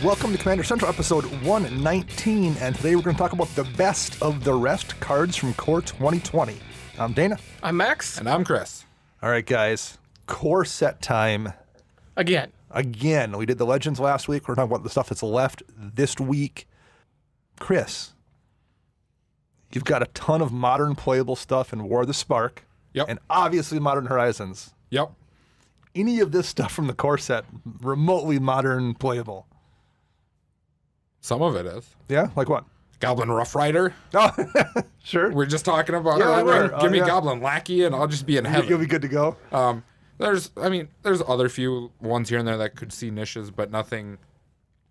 Welcome to Commander Central, episode 119, and today we're going to talk about the best of the rest cards from Core 2020. I'm Dana. I'm Max. And I'm Chris. All right, guys. Core set time. Again. We did the Legends last week. We're talking about the stuff that's left this week. Chris, you've got a ton of modern playable stuff in War of the Spark. Yep. And obviously Modern Horizons. Yep. Any of this stuff from the core set remotely modern playable? Some of it is. Yeah? Like what? Goblin Rough Rider. Oh, sure. We're just talking about Yeah, it. we were. Give me Yeah. Goblin Lackey and I'll just be in heaven. You'll be good to go. There's other few ones here and there that could see niches, but nothing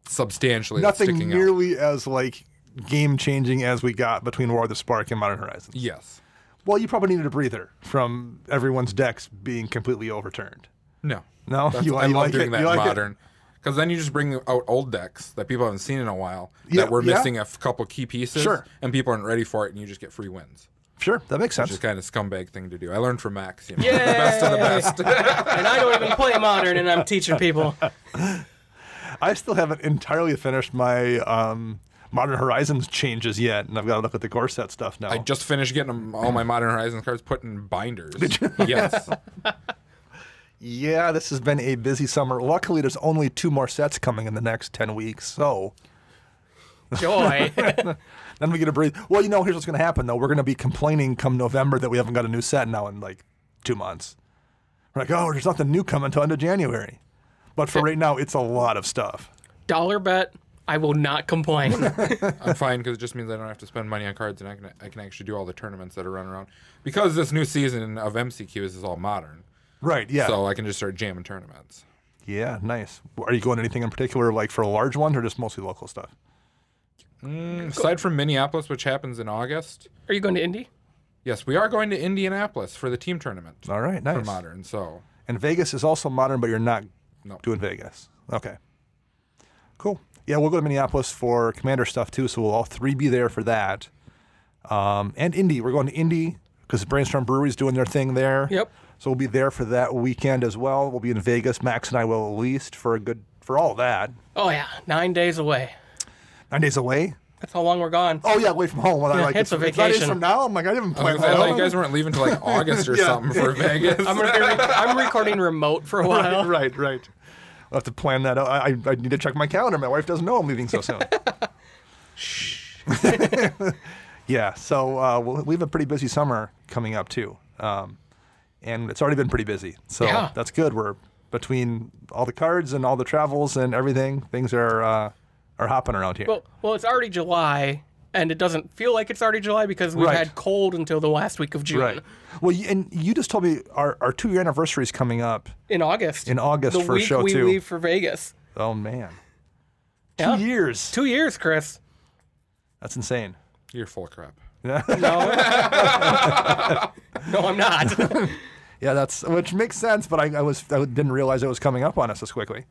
substantially that's Nothing sticking out. nearly as like game-changing as we got between War of the Spark and Modern Horizons. Yes. Well, you probably needed a breather from everyone's decks being completely overturned. No. No? I You love like doing it? that You like it? modern. Because then you just bring out old decks that people haven't seen in a while Yeah, that were yeah. missing a couple key pieces. Sure. And people aren't ready for it and you just get free wins. Sure, that makes Which sense. is kind of scumbag thing to do. I learned from Max. You know, Yay! the best of the best. And I don't even play Modern, and I'm teaching people. I still haven't entirely finished my Modern Horizons changes yet, and I've got to look at the core set stuff now. I just finished getting all my Modern Horizons cards put in binders. Yes. Yeah, this has been a busy summer. Luckily, there's only 2 more sets coming in the next 10 weeks, so Joy. then we get a breathe. Well, you know, here's what's going to happen, though. We're going to be complaining come November that we haven't got a new set now in like 2 months. We're like, oh, there's nothing new coming until end of January. But for right now, it's a lot of stuff. Dollar bet, I will not complain. I'm fine because it just means I don't have to spend money on cards and I can actually do all the tournaments that are running around. Because this new season of MCQs is all modern. Right, yeah. So I can just start jamming tournaments. Yeah, nice. Are you going anything in particular, like for a large one, or just mostly local stuff? Aside from Minneapolis, which happens in August, Are you going to Indy? yes, we are going to Indianapolis for the team tournament All right, nice. for modern. So And Vegas is also modern, but you're not no. doing Vegas. Okay. Cool. Yeah, we'll go to Minneapolis for Commander stuff too, so we'll all 3 be there for that. And Indy. We're going to Indy because Brainstorm Brewery's doing their thing there. Yep. So we'll be there for that weekend as well. We'll be in Vegas. Max and I will at least for all that. Oh, yeah. 9 days away. 9 days away? That's how long we're gone. Oh, yeah, away from home. Well, Yeah, like, it's a 9 days vacation. from now? I'm like, I didn't I plan was gonna say, I thought that. you guys weren't leaving till like August or Yeah. something for Vegas. I'm recording remote for a while. Right. We'll have to plan that out. I need to check my calendar. My wife doesn't know I'm leaving so soon. Shh. Yeah, so we have a pretty busy summer coming up too. And it's already been pretty busy. So Yeah. that's good. We're between all the cards and all the travels and everything, things are hopping around here. Well, it's already July, and it doesn't feel like it's already July because we've Right. had cold until the last week of June. Right. Well, and you just told me our 2-year anniversary is coming up. In August. In August the for a week show, we too. leave for Vegas. Oh, man. Yeah. 2 years. 2 years, Chris. That's insane. You're full of crap. No. No, I'm not. Yeah, which makes sense, but I didn't realize it was coming up on us this quickly.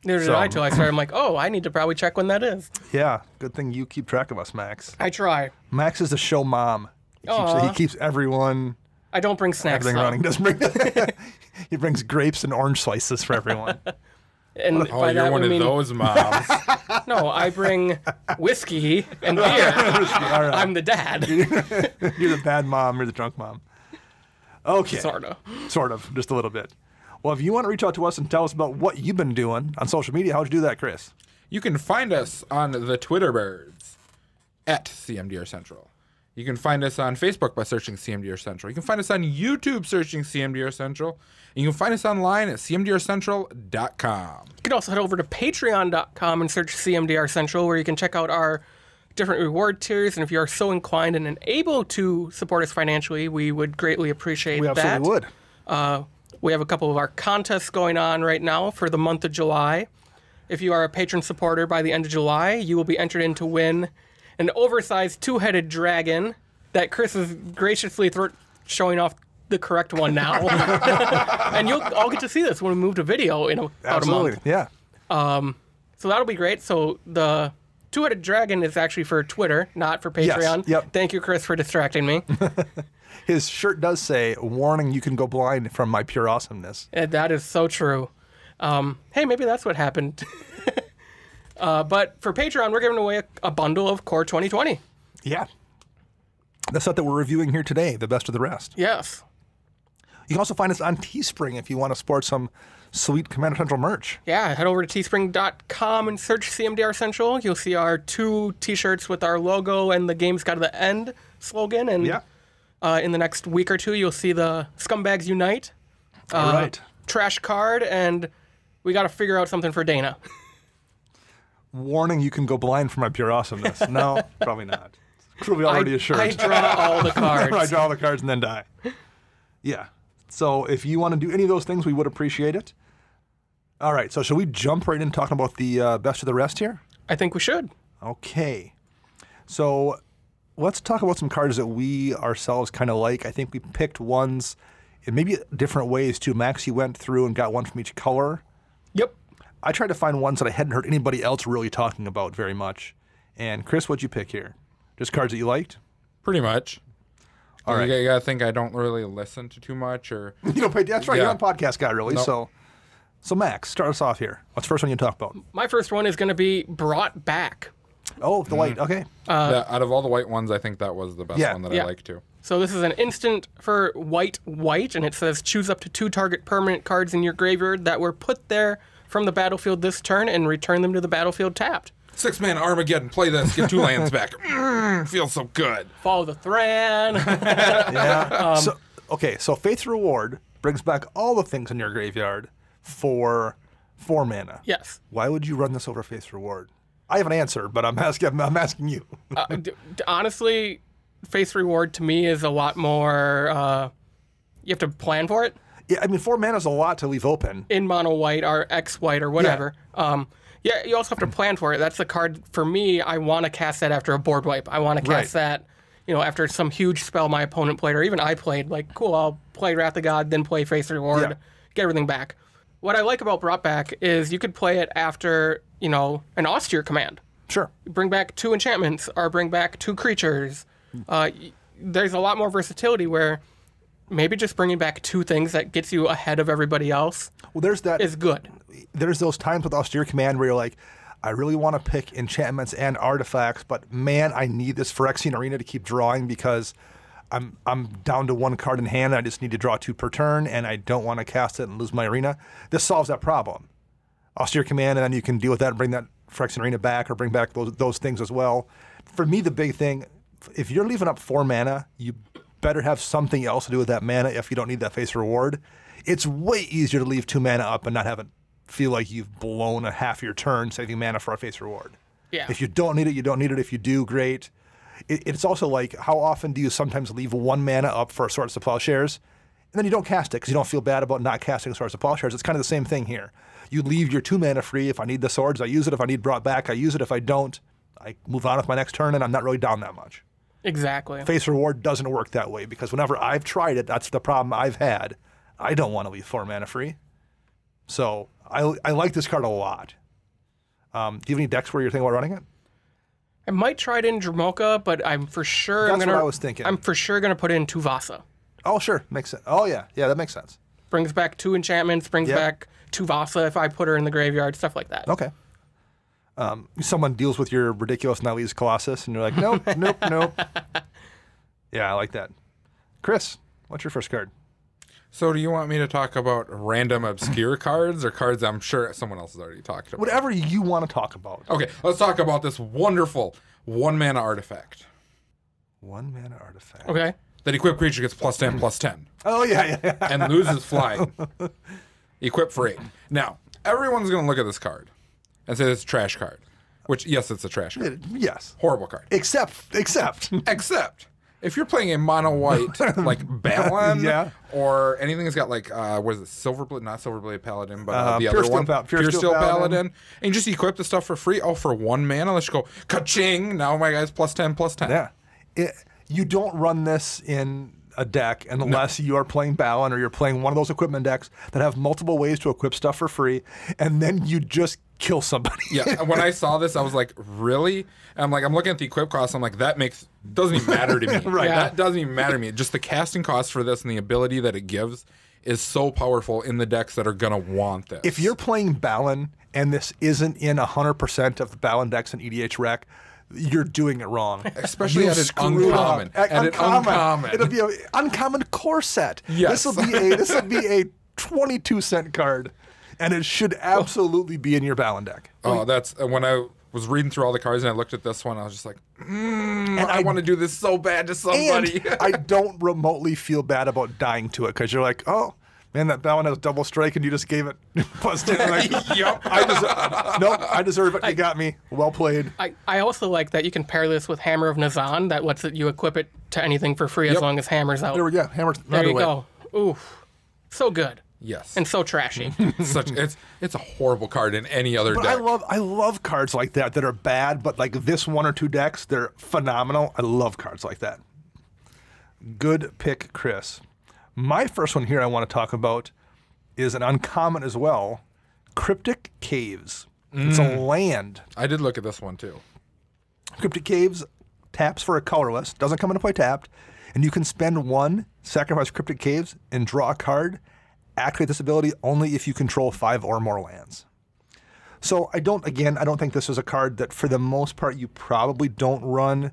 Neither did So- I till I started. I'm like, oh, I need to probably check when that is. Yeah, good thing you keep track of us, Max. I try. Max is the show mom. He Aw. keeps everyone I don't bring snacks. everything though. running. Doesn't bring. He brings grapes and orange slices for everyone. And Oh, by you're that one we of mean, those moms. No, I bring whiskey and beer. All right. I'm the dad. You're the bad mom. You're the drunk mom. Okay. Sorta. Sort of, just a little bit. Well, if you want to reach out to us and tell us about what you've been doing on social media, how'd you do that, Chris? You can find us on the Twitter birds at CMDR Central. You can find us on Facebook by searching CMDR Central. You can find us on YouTube searching CMDR Central. And you can find us online at cmdrcentral.com. You can also head over to patreon.com and search CMDR Central, where you can check out our different reward tiers. And if you are so inclined and able to support us financially, we would greatly appreciate We that. absolutely would. We have a couple of our contests going on right now for the month of July. If you are a patron supporter by the end of July, you will be entered in to win an oversized 2-headed dragon that Chris is graciously showing off the correct one now. And you'll all get to see this when we move to video in about Absolutely, a month. yeah. So that'll be great. So the 2-headed dragon is actually for Twitter, not for Yes, Patreon. yep. Thank you, Chris, for distracting me. His shirt does say, warning, you can go blind from my pure awesomeness. And that is so true. Hey, maybe that's what happened. But for Patreon, we're giving away a bundle of Core 2020. Yeah. The set that we're reviewing here today, the best of the rest. Yes. You can also find us on Teespring if you want to sport some sweet Commander Central merch. Yeah, head over to teespring.com and search CMDR Central. You'll see our 2 T-shirts with our logo and the game's got to the end slogan. And in the next week or 2, you'll see the Scumbags Unite. All right. Trash card, and we got to figure out something for Dana. Warning, you can go blind from my pure awesomeness. No, probably not. Cruelly already assured. I draw all the cards. I draw all the cards and then die. Yeah. So if you want to do any of those things, we would appreciate it. All right. So shall we jump right in talking about the best of the rest here? I think we should. Okay. So let's talk about some cards that we ourselves kind of like. I think we picked ones in maybe different ways too. Max, you went through and got one from each color. Yep. I tried to find ones that I hadn't heard anybody else really talking about very much. And Chris, what'd you pick here? Just cards that you liked? Pretty much. All right. You gotta think I don't really listen to too much, or You don't pay. That's right. Yeah. You're not a podcast guy, really. Nope. So Max, start us off here. What's the first one you talk about? My first one is going to be Brought Back. Oh, the white. Okay. out of all the white ones, I think that was the best one that I like too. So this is an instant for white, and it says choose up to 2 target permanent cards in your graveyard that were put there from the battlefield this turn and return them to the battlefield tapped. 6-man Armageddon. Play this. Get 2 lands back. Feels so good. Follow the Thran. Yeah. So Faith's Reward brings back all the things in your graveyard for 4 mana. Yes. Why would you run this over Faith's Reward? I have an answer, but I'm asking you. Honestly, Faith's Reward to me is a lot more. You have to plan for it. Yeah, I mean 4 mana is a lot to leave open. In mono white or X white or whatever. Yeah, you also have to plan for it. That's the card for me. I want to cast that after a board wipe. I want to cast that, after some huge spell my opponent played or even I played. Like, cool, I'll play Wrath of God, then play Faith's Reward, get everything back. What I like about Brought Back is you could play it after, an austere command. Sure. Bring back 2 enchantments or bring back 2 creatures. There's a lot more versatility where maybe just bringing back 2 things that gets you ahead of everybody else is good. There's those times with austere command where you're like, I really want to pick enchantments and artifacts, but man, I need this Phyrexian Arena to keep drawing because I'm down to 1 card in hand. And I just need to draw 2 per turn, and I don't want to cast it and lose my arena. This solves that problem. Austere command, and then you can deal with that and bring that Phyrexian Arena back or bring back those things as well. For me, the big thing, if you're leaving up 4 mana, you better have something else to do with that mana if you don't need that Faith's Reward. It's way easier to leave 2 mana up and not have it feel like you've blown a half your turn saving mana for a Faith's Reward. Yeah. If you don't need it, you don't need it. If you do, great. It's also like, how often do you sometimes leave 1 mana up for Swords to Plowshares, and then you don't cast it because you don't feel bad about not casting Swords to Plowshares? It's kind of the same thing here. You leave your 2 mana free. If I need the swords, I use it. If I need Brought Back, I use it. If I don't, I move on with my next turn, and I'm not really down that much. Exactly. Faith's Reward doesn't work that way because whenever I've tried it, that's the problem I've had. I don't want to leave 4 mana free. So I like this card a lot. Do you have any decks where you're thinking about running it? I might try it in Dramoka, but I'm for sure That's what I was thinking. I'm for sure gonna put in Tuvasa. Oh, sure. Makes sense. Oh, yeah. Yeah, that makes sense. Brings back 2 enchantments, brings back Tuvasa if I put her in the graveyard, stuff like that. Okay. Someone deals with your ridiculous Nihilus Colossus, and you're like, nope, nope, nope. Yeah, I like that. Chris, what's your first card? So do you want me to talk about random obscure cards or cards I'm sure someone else has already talked about? Whatever you want to talk about. Okay, let's talk about this wonderful 1 mana artifact. 1 mana artifact. Okay. That equipped creature gets +10/+10. Oh, yeah. And loses flying. Equip for 8. Now, everyone's going to look at this card and say it's a trash card. Which, yes, it's a trash card. Yes. Horrible card. Except. Except, if you're playing a mono-white, like Balin, or anything that's got like, what is it, Silverblade? Not Silverblade Paladin, but the other one. Pure Steel Paladin. And you just equip the stuff for free. Oh, for 1 mana, let's go, ka-ching! Now my guy's +10/+10. Yeah. You don't run this in a deck unless you are playing Balin or you're playing one of those equipment decks that have multiple ways to equip stuff for free, and then you just kill somebody. Yeah, when I saw this, I was like, really? And I'm looking at the equip cost, I'm like, doesn't even matter to me. Right. That doesn't even matter to me. Just the casting cost for this and the ability that it gives is so powerful in the decks that are going to want this. If you're playing Balin and this isn't in 100% of the Ballon decks and EDH Rec, you're doing it wrong. Especially You at an screwed up. uncommon. At an uncommon. It'll be an uncommon core set. Yes. This will be a 22-cent card, and it should absolutely be in your Ballon deck. Oh, that's when I was reading through all the cards and I looked at this one. I was just like, I want to do this so bad to somebody. And I don't remotely feel bad about dying to it because you're like, oh. Man, that Ballon has double strike, and you just gave it. Like, Yep. I deserve it. You got me. Well played. I also like that you can pair this with Hammer of Nazan. That lets you equip it to anything for free as long as Hammer's out. There we go. Hammer. There you go. Oof. So good. Yes. And so trashy. It's a horrible card in any other But deck. I love cards like that are bad, but like this one or two decks, they're phenomenal. I love cards like that. Good pick, Chris. My first one here I want to talk about is an uncommon as well, Cryptic Caves. It's a land. I did look at this one too. Cryptic Caves taps for a colorless, doesn't come into play tapped, and you can spend 1, sacrifice Cryptic Caves, and draw a card. Activate this ability only if you control 5 or more lands. So I don't think this is a card that for the most part you probably don't run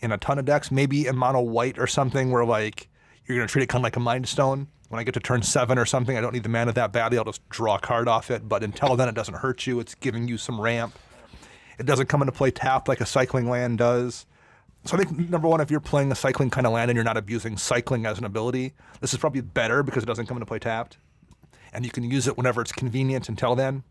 in a ton of decks. Maybe in mono white or something where like you're going to treat it kind of like a Mind Stone. When I get to turn 7 or something, I don't need the mana that badly. I'll just draw a card off it. But until then, it doesn't hurt you. It's giving you some ramp. It doesn't come into play tapped like a cycling land does. So I think, number one, if you're playing a cycling kind of land and you're not abusing cycling as an ability, this is probably better because it doesn't come into play tapped. And you can use it whenever it's convenient until then.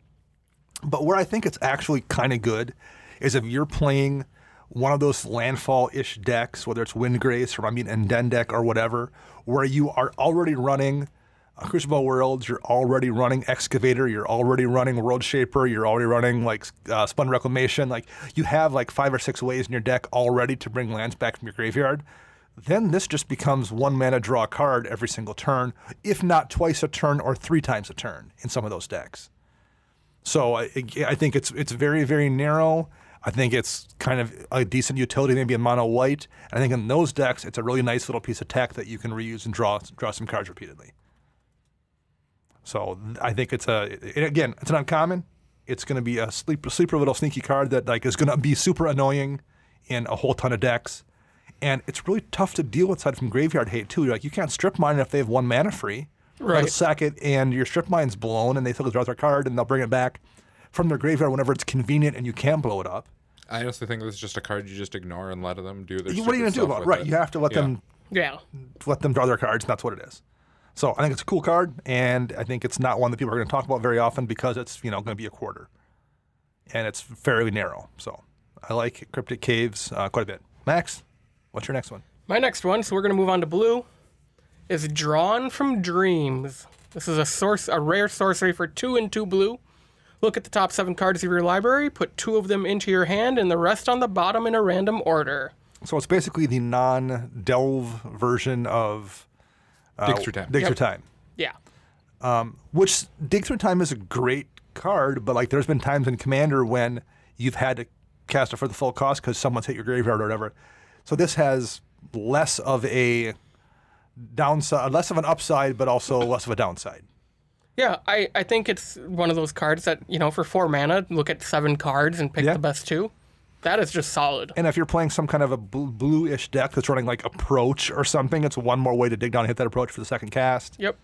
But where I think it's actually kind of good is if you're playing one of those landfall-ish decks, whether it's Windgrace or Enden deck or whatever, where you are already running Crucible Worlds, you're already running Excavator, you're already running World Shaper, you're already running like Spun Reclamation, like you have like 5 or 6 ways in your deck already to bring lands back from your graveyard, then this just becomes 1 mana draw a card every single turn, if not twice a turn or 3 times a turn in some of those decks. So I think it's very, very narrow. I think it's kind of a decent utility, maybe in mono white. And I think in those decks, it's a really nice little piece of tech that you can reuse and draw some cards repeatedly. So I think it's an uncommon. It's going to be a sleeper little sneaky card that like is going to be super annoying in a whole ton of decks. And it's really tough to deal with aside from graveyard hate too. You can't strip mine if they have 1 mana free. Right. They'll sack it and your strip mine's blown and they still draw their card and they'll bring it back from their graveyard whenever it's convenient and you can blow it up. I honestly think this is just a card you just ignore and let them do their What are you going to do about it? Right, you have to let them draw their cards, and that's what it is. So I think it's a cool card, and I think it's not one that people are going to talk about very often because it's going to be a quarter, and it's fairly narrow. So I like Cryptic Caves quite a bit. Max, what's your next one? My next one, so we're going to move on to blue, is Drawn from Dreams. This is a rare sorcery for 2 and 2 blue. Look at the top 7 cards of your library, put 2 of them into your hand, and the rest on the bottom in a random order. So it's basically the non-delve version of Dig Through Time. Dig Through Time. Yeah. Which Dig Through Time is a great card, but like there's been times in Commander when you've had to cast it for the full cost because someone's hit your graveyard or whatever. So this has less of a downside, less of an upside, but also less of a downside. Yeah, I think it's one of those cards that, for 4 mana, look at 7 cards and pick the best 2. That is just solid. And if you're playing some kind of a blue-ish deck that's running like Approach or something, it's 1 more way to dig down and hit that Approach for the second cast. Yep.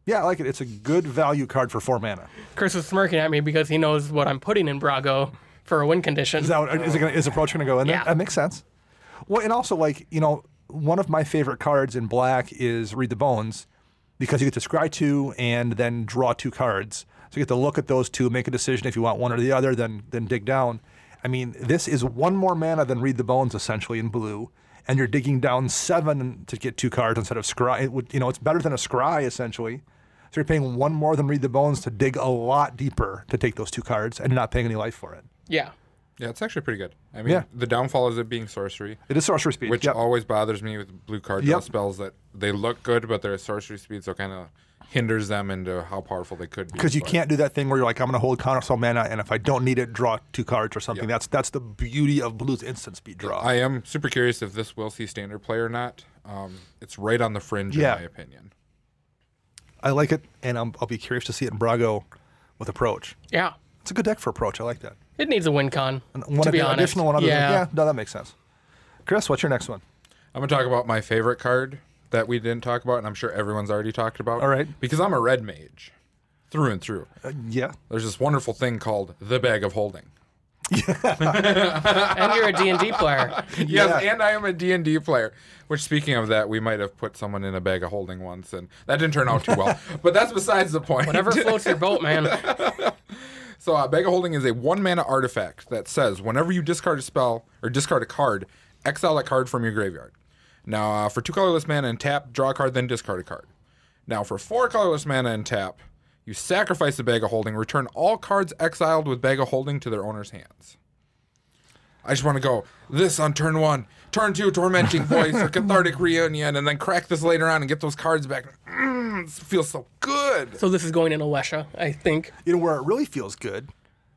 Yeah, I like it. It's a good value card for 4 mana. Chris is smirking at me because he knows what I'm putting in Brago for a win condition. Is Approach going to go in there? Yeah. That makes sense. Well, and also, one of my favorite cards in black is Read the Bones, because you get to scry 2 and then draw 2 cards. So you get to look at those 2, make a decision if you want one or the other, then dig down. I mean, this is 1 more mana than Read the Bones, essentially, in blue, and you're digging down 7 to get 2 cards instead of scry. It's better than a scry, essentially. So you're paying 1 more than Read the Bones to dig a lot deeper to take those 2 cards, and you're not paying any life for it. Yeah. Yeah, it's actually pretty good. I mean, the downfall is it being sorcery. It is sorcery speed. Which always bothers me with blue card draw spells, that they look good, but they're sorcery speed, so it kind of hinders them into how powerful they could be. Because you can't do that thing where you're like, I'm going to hold counterspell mana, and if I don't need it, draw 2 cards or something. That's the beauty of blue's instant speed draw. I am super curious if this will see standard play or not. It's right on the fringe, in my opinion. I like it, and I'll be curious to see it in Brago with Approach. Yeah. It's a good deck for Approach. I like that. It needs a win con, One to be honest. additional one other Yeah. yeah, no, that makes sense. Chris, what's your next one? I'm going to talk about my favorite card that we didn't talk about, and I'm sure everyone's already talked about. All right. Because I'm a red mage, through and through. Yeah. There's this wonderful thing called the Bag of Holding. And you're a D&D player. Yes, and I am a D&D player. Which, speaking of that, we might have put someone in a bag of holding once, and that didn't turn out too well. But that's besides the point. Whatever floats your boat, man. So, Bag of Holding is a 1-mana artifact that says whenever you discard a spell or discard a card, exile that card from your graveyard. Now, for 2 colorless mana and tap, draw a card, then discard a card. Now, for 4 colorless mana and tap, you sacrifice the Bag of Holding, return all cards exiled with Bag of Holding to their owner's hands. I just want to go this on turn 1, turn 2, Tormenting Voice, or Cathartic Reunion, and then crack this later on and get those cards back. It feels so good. So this is going in Alesha, I think. You know where it really feels good?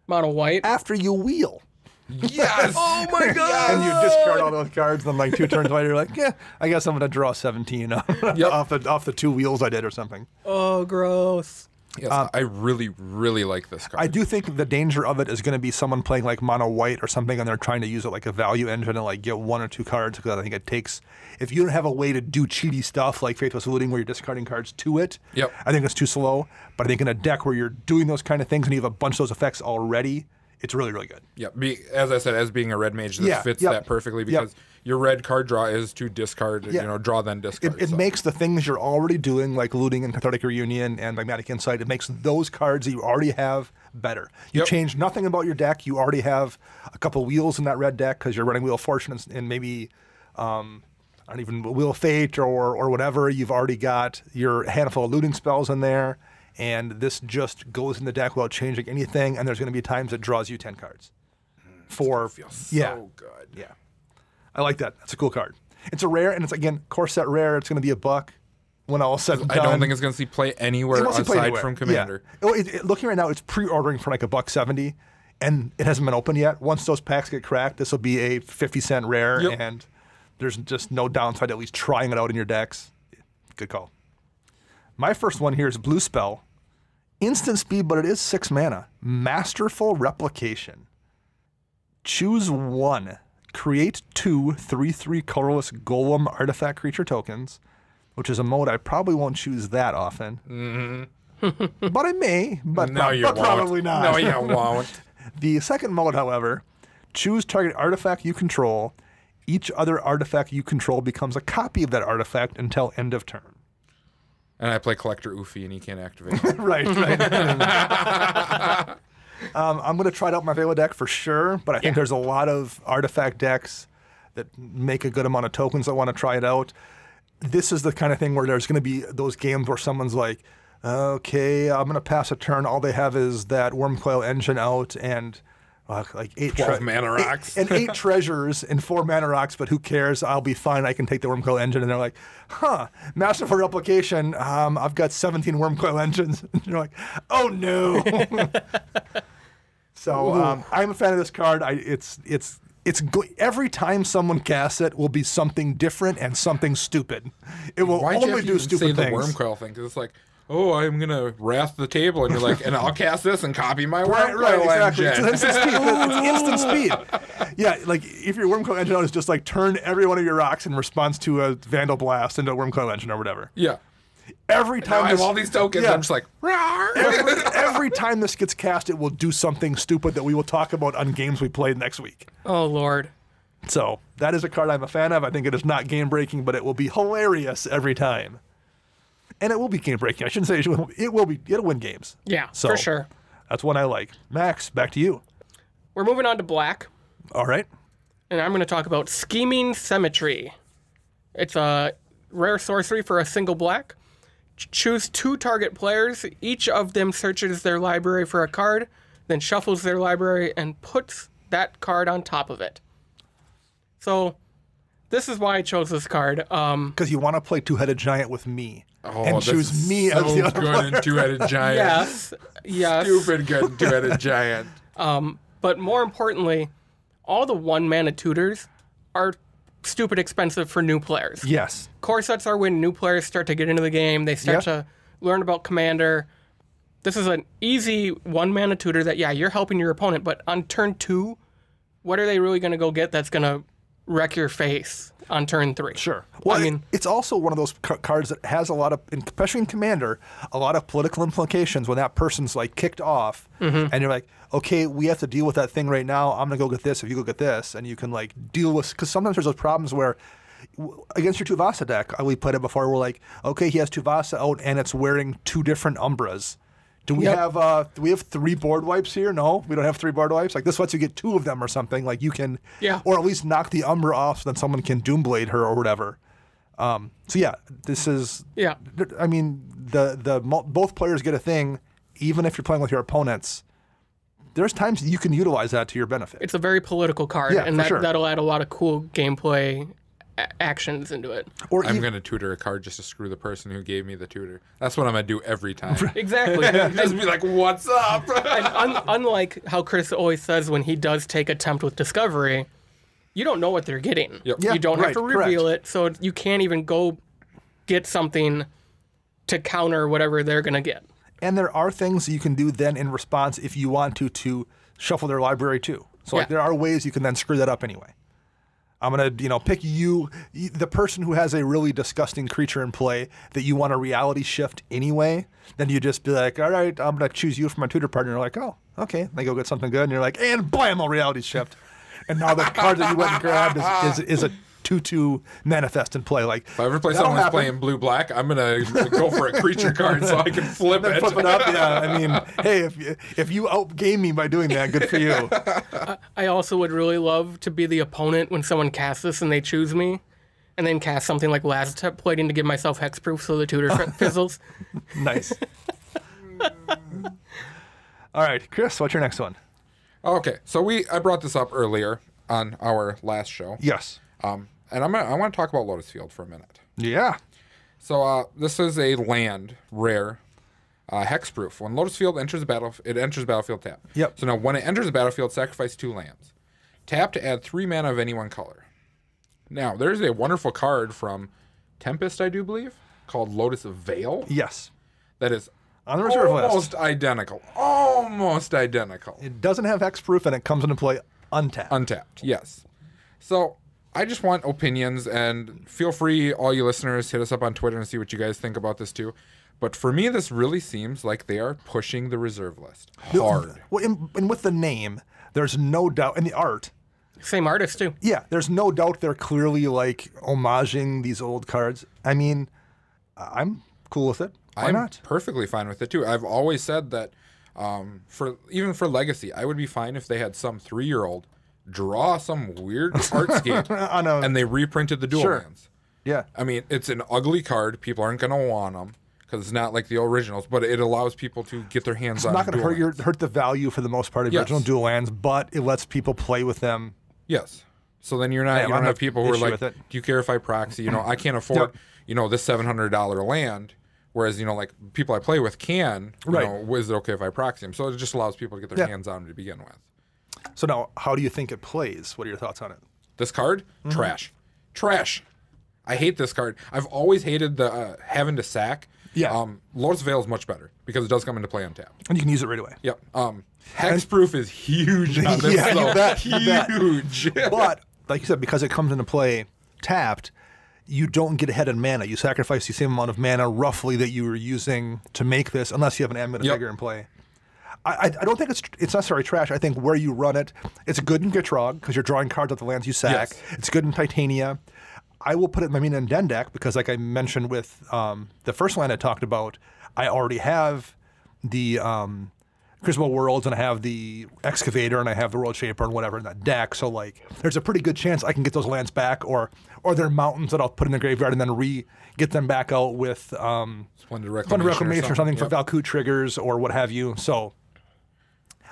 Mono white. After you wheel. Yes! Oh my god! And you discard all those cards, and then like 2 turns later, you're like, yeah, I guess I'm going to draw 17 off the 2 wheels I did or something. Oh, gross. Yes, I really, really like this card. I do think the danger of it is going to be someone playing like mono white or something, and they're trying to use it like a value engine and like get 1 or 2 cards, because I think it takes, if you don't have a way to do cheaty stuff like Faithless Looting where you're discarding cards to it, Yep. I think it's too slow. But I think in a deck where you're doing those kind of things and you have a bunch of those effects already, it's really, really good. Yeah, as I said, as being a red mage, this fits that perfectly because your red card draw is to discard, draw then discard. It makes the things you're already doing, like Looting and Cathartic Reunion and Magmatic Insight, it makes those cards that you already have better. You change nothing about your deck. You already have a couple wheels in that red deck because you're running Wheel of Fortune and maybe, I don't even, Wheel of Fate or whatever. You've already got your handful of looting spells in there. And this just goes in the deck without changing anything, and there's going to be times it draws you 10 cards. Feels so good. Yeah. I like that. That's a cool card. It's a rare, and it's, again, core set rare. It's going to be $1 when all is said and done. I don't think it's going to see play anywhere aside from Commander. Yeah. Looking right now, it's pre-ordering for like $1.70, and it hasn't been opened yet. Once those packs get cracked, this will be a 50-cent rare, and there's just no downside to at least trying it out in your decks. Good call. My first one here is Blue Spell. Instant speed, but it is 6 mana. Masterful Replication. Choose 1. Create 2 3/3 colorless golem artifact creature tokens, which is a mode I probably won't choose that often. Mm-hmm. But I may, but probably not. No, you won't. The second mode, however, choose target artifact you control. Each other artifact you control becomes a copy of that artifact until end of turn. And I play Collector Oofy, and he can't activate. Right. I'm going to try it out in my Vela deck for sure, but I think there's a lot of artifact decks that make a good amount of tokens that want to try it out. This is the kind of thing where there's going to be those games where someone's like, okay, I'm going to pass a turn. All they have is that Wormcoil Engine out and like 12 mana rocks. 8 treasures and 4 mana rocks, but who cares? I'll be fine. I can take the Wormcoil Engine. And they're like, Masterful Replication. I've got 17 Wormcoil Engines. And you're like, oh no. So I'm a fan of this card. Every time someone casts it will be something different and something stupid. It will only do stupid say things. The Wormcoil thing, because it's like, oh, I'm going to wrath the table. And you're like, and I'll cast this and copy my Wormcoil exactly. Engine. It's instant speed. It's instant speed. Yeah, like if your Wormcoil Engine out is just like turn every one of your rocks in response to a Vandal Blast into a Wormcoil Engine or whatever. Yeah. Every time I have all these tokens, I'm just like, every time this gets cast, it will do something stupid that we will talk about on games we played next week. Oh, Lord. So that is a card I'm a fan of. I think it is not game-breaking, but it will be hilarious every time. And it will be game-breaking. I shouldn't say it'll win games. Yeah, so, for sure. That's one I like. Max, back to you. We're moving on to black. All right. And I'm going to talk about Scheming Symmetry. It's a rare sorcery for a single black. Choose 2 target players. Each of them searches their library for a card, then shuffles their library and puts that card on top of it. So this is why I chose this card. Because you want to play Two-Headed Giant with me. Oh, and choose me as the other player. Good in Two-Headed Giant. Yes. Stupid good in Two-Headed Giant. But more importantly, all the 1-mana tutors are stupid expensive for new players. Yes. Core sets are when new players start to get into the game. They start to learn about Commander. This is an easy 1-mana tutor that, yeah, you're helping your opponent, but on turn 2, what are they really going to go get that's going to wreck your face on turn 3? Sure. Well, I mean, it's also one of those cards that has a lot of, especially in Commander, a lot of political implications when that person's like kicked off, and you're like, okay, we have to deal with that thing right now. I'm gonna go get this if you go get this, and you can like deal with, because sometimes there's those problems where against your Tuvasa deck, we played it before. We're like, okay, he has Tuvasa out and it's wearing 2 different Umbras. Do we have 3 board wipes here? No, we don't have 3 board wipes. Like this lets you get 2 of them or something. Like you can, or at least knock the Umbra off so then someone can Doomblade her or whatever. So yeah, this is. Yeah. I mean, both players get a thing, even if you're playing with your opponents. There's times you can utilize that to your benefit. It's a very political card, and that'll add a lot of cool gameplay actions into it. Or I'm going to tutor a card just to screw the person who gave me the tutor. That's what I'm going to do every time. Exactly. Just be like, what's up? Unlike how Chris always says when he does take attempt with Discovery, you don't know what they're getting. Yep. You don't have to reveal it, so you can't even go get something to counter whatever they're going to get. And there are things you can do then in response if you want to shuffle their library too. So like there are ways you can then screw that up anyway. I'm going to, pick you, the person who has a really disgusting creature in play that you want a reality shift anyway. Then you just be like, all right, I'm going to choose you for my tutor partner. You're like, oh, okay. They go get something good. And you're like, and blam, a reality shift. And now the card that you went and grabbed is a 2/2 manifest in play. Like, if I ever play someone who's playing blue-black, I'm going to go for a creature card so I can flip it. Flip it up, yeah. I mean, hey, if you outgame me by doing that, good for you. I also would really love to be the opponent when someone casts this and they choose me, and then cast something like Lazotep Plating to give myself hexproof so the tutor fizzles. Nice. All right, Chris, what's your next one? Okay, so I brought this up earlier on our last show. Yes. And I want to talk about Lotus Field for a minute. Yeah. So this is a land rare hexproof. When Lotus Field enters the battlefield, it enters battlefield tap. Yep. So now when it enters the battlefield, sacrifice 2 lands. Tap to add 3 mana of any one color. Now there's a wonderful card from Tempest, I do believe, called Lotus Veil. Yes. That is on the reserve list. Almost identical. Almost identical. It doesn't have hexproof and it comes into play untapped. Untapped, yes. So I just want opinions, and feel free, all you listeners, hit us up on Twitter and see what you guys think about this too. But for me, this really seems like they are pushing the reserve list hard. Well, and with the name, there's no doubt, and the art. Same artist too. Yeah, there's no doubt they're clearly like homaging these old cards. I mean, I'm cool with it. Why not? I'm perfectly fine with it too. I've always said that even for Legacy, I would be fine if they had some 3-year-old draw some weird artscape and they reprinted the dual lands. Yeah. I mean, it's an ugly card. People aren't going to want them because it's not like the originals, but it allows people to get their hands on It's not going to hurt the value for the most part of original dual lands, but it lets people play with them. Yes. So then you don't have people who are like, do you care if I proxy? I can't afford, this $700 land. Whereas, like people I play with can, is it okay if I proxy them? So it just allows people to get their hands on them to begin with. So now, how do you think it plays? What are your thoughts on it? This card? Trash. Trash. I hate this card. I've always hated the having to sack. Yeah. Lotus Veil is much better because it does come into play untapped. And you can use it right away. Yep. Hexproof is huge on this. Yeah, you bet. Huge. But, like you said, because it comes into play tapped, you don't get ahead in mana. You sacrifice the same amount of mana roughly that you were using to make this, unless you have an Amulet of Vigor in play. I don't think it's necessarily trash. I think where you run it, it's good in Gitrog because you're drawing cards off the lands you sack. Yes. It's good in Titania. I will put it in my Mina and Den deck because, like I mentioned with the first land I talked about, I already have the Crucible Worlds and I have the Excavator and I have the World Shaper and whatever in that deck. So like, there's a pretty good chance I can get those lands back, or there are mountains that I'll put in the graveyard and then get them back out with Splendid Reclamation or something for Valkut triggers or what have you. So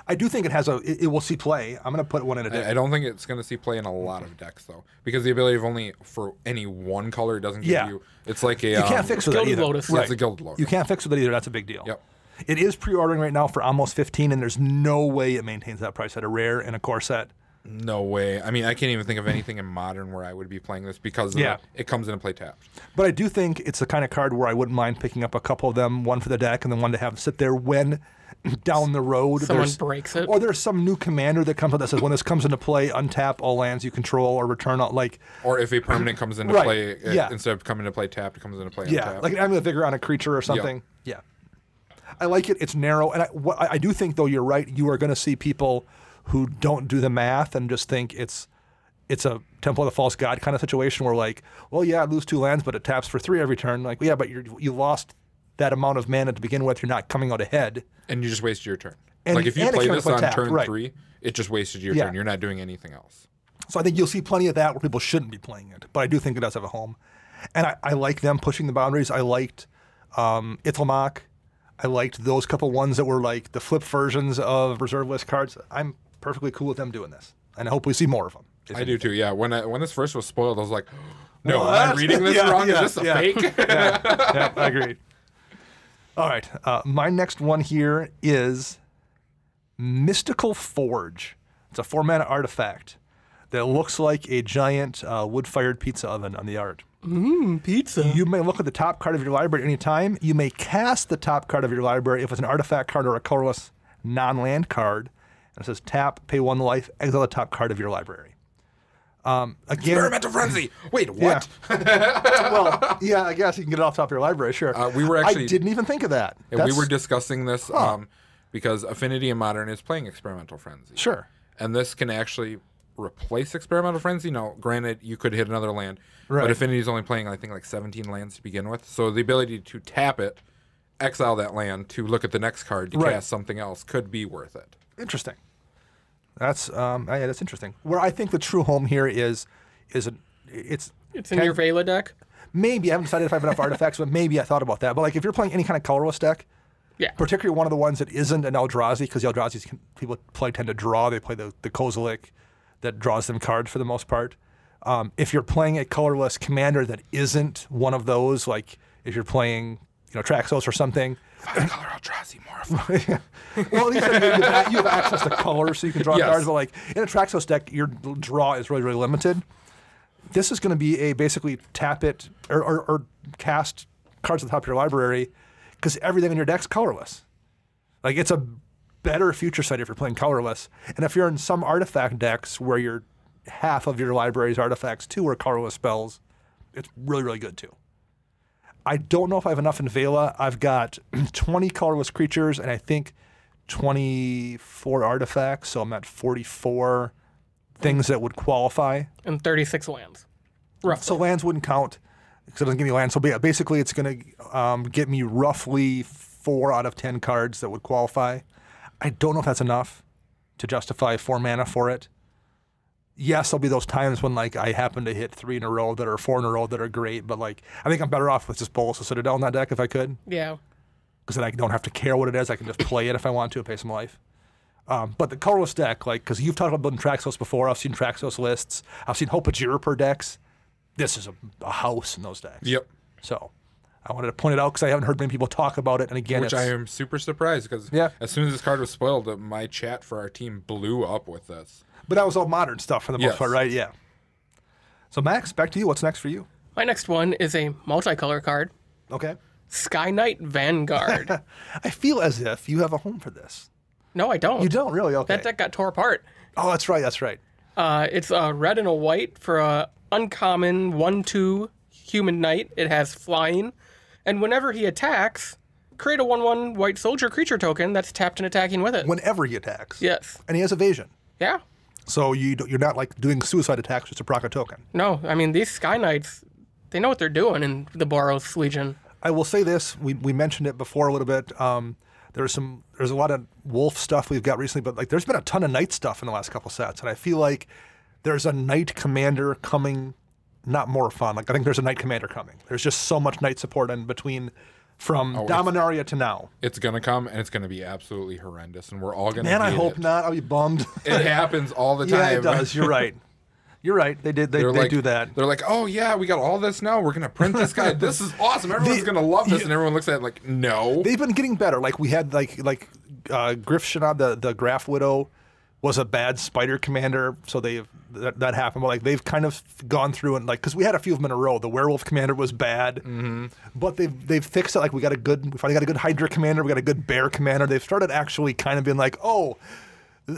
I do think it will see play. I'm going to put one in a deck. I don't think it's going to see play in a lot of decks though, because the ability of only for any one color doesn't give you. It's like a you can't fix with it either. Lotus. Right. It's a Gilded Lotus. You can't fix with it either. That's a big deal. Yep. It is pre-ordering right now for almost $15, and there's no way it maintains that price at a rare and a core set. No way. I mean, I can't even think of anything in Modern where I would be playing this because it comes into play tapped. But I do think it's the kind of card where I wouldn't mind picking up a couple of them, one for the deck and then one to have sit there when down the road Someone breaks it. Or there's some new commander that comes out that says when this comes into play, untap all lands you control or return all, like... Or if a permanent comes into Right, play, yeah. instead of coming into play tapped, it comes into play Yeah, untapped. like an amulet vigor on a creature or something. Yeah. I like it. It's narrow. And I do think, though, you're right. You are going to see people who don't do the math and just think it's a Temple of the False God kind of situation where, like, well, yeah, I lose 2 lands, but it taps for 3 every turn. Like, yeah, but you lost that amount of mana to begin with. You're not coming out ahead. And you just wasted your turn. And, like, if you play this on tapped, turn right. 3, it just wasted your Yeah. turn. You're not doing anything else. So I think you'll see plenty of that where people shouldn't be playing it. But I do think it does have a home. And I like them pushing the boundaries. I liked Itlimoc. I liked those couple ones that were like the flip versions of reserve list cards. I'm perfectly cool with them doing this. And I hope we see more of them. I do too, yeah. When this first was spoiled, I was like, no, What? am I reading this wrong? Yeah, Is this a yeah. fake? Yeah, I agree. All right. My next one here is Mystical Forge. It's a 4-mana artifact that looks like a giant wood-fired pizza oven on the art. Pizza. You may look at the top card of your library at any time. You may cast the top card of your library if it's an artifact card or a colorless non-land card. And it says tap, pay 1 life, exile the top card of your library. Again, Experimental Frenzy. Wait, what? well, yeah, I guess you can get it off the top of your library, sure. We were actually- I didn't even think of that. And we were discussing this because Affinity and Modern is playing Experimental Frenzy. Sure. And this can actually replace Experimental Frenzy. Now, granted, you could hit another land, Right. but Affinity is only playing, I think, like 17 lands to begin with. So the ability to tap it, exile that land to look at the next card to Right. cast something else could be worth it. Interesting. That's that's interesting. Where I think the true home here it's It's in your Vela deck. maybe I haven't decided if I have enough artifacts, but maybe I thought about that. But like if you're playing any kind of colorless deck, Yeah. particularly one of the ones that isn't an Eldrazi, because the Eldrazi's people tend to draw. They play the Kozilek that draws them cards for the most part. If you're playing a colorless commander that isn't one of those, like if you're playing Traxos or something. 5-color Eldrazi, more fun. Well, at least you have access to color, so you can draw Yes. cards. But like in a Traxos deck, your draw is really, really limited. This is going to be a basically tap it or cast cards at the top of your library because everything in your deck's colorless. Like it's a better future sight if you're playing colorless. And if you're in some artifact decks where your half of your library's artifacts too are colorless spells, it's really, really good too. I don't know if I have enough in Vela. I've got 20 colorless creatures and I think 24 artifacts, so I'm at 44 things that would qualify. And 36 lands. Roughly. So lands wouldn't count because it doesn't give me lands. So yeah, basically it's going to get me roughly 4 out of 10 cards that would qualify. I don't know if that's enough to justify 4 mana for it. Yes, there'll be those times when like I happen to hit 3 in a row that are 4 in a row that are great, but like I think I'm better off with just Bolus of Citadel in that deck if I could, Yeah. because then I don't have to care what it is. I can just play it if I want to, pay some life. But the colorless deck, like because you've talked about building Traxos before, I've seen Traxos lists, I've seen Hope of Jiriper decks. This is a house in those decks. Yep. So I wanted to point it out because I haven't heard many people talk about it. And again, Which I am super surprised because as soon as this card was spoiled, my chat for our team blew up with this. But that was all modern stuff for the most part, right? Yeah. So Max, back to you. What's next for you? My next one is a multicolor card. Okay. Sky Knight Vanguard. I feel as if you have a home for this. No, I don't. You don't really? Okay. That deck got tore apart. Oh, that's right. That's right. It's a red and a white for a uncommon 1/2 human knight. It has flying. And whenever he attacks, create a 1/1 white soldier creature token that's tapped and attacking with it. Whenever he attacks. Yes. And he has evasion. Yeah. So you're not like doing suicide attacks just to proc a token. No, I mean, these Sky Knights, they know what they're doing in the Boros Legion. I will say this. We mentioned it before a little bit. There's a lot of wolf stuff we've got recently, but like there's been a ton of knight stuff in the last couple sets, and I feel like there's a knight commander coming. Not more fun. Like I think there's a knight commander coming. There's just so much knight support in between from Dominaria to now. It's gonna come and it's gonna be absolutely horrendous, and we're all gonna. Man, I hate hope it. not. I'll be bummed. It happens all the time. Yeah, it does. You're right. You're right. They did. They do that. They're like, oh yeah, we got all this now. We're gonna print this guy. This is awesome. Everyone's gonna love this, and everyone looks at it like, no. They've been getting better. Like we had like Griff Shanab, the Graph Widow, was a bad spider commander, so that happened. But like they've kind of gone through and like because we had a few of them in a row. The werewolf commander was bad, but they've fixed it. Like we finally got a good Hydra commander. We got a good bear commander. They've started actually kind of being like, oh,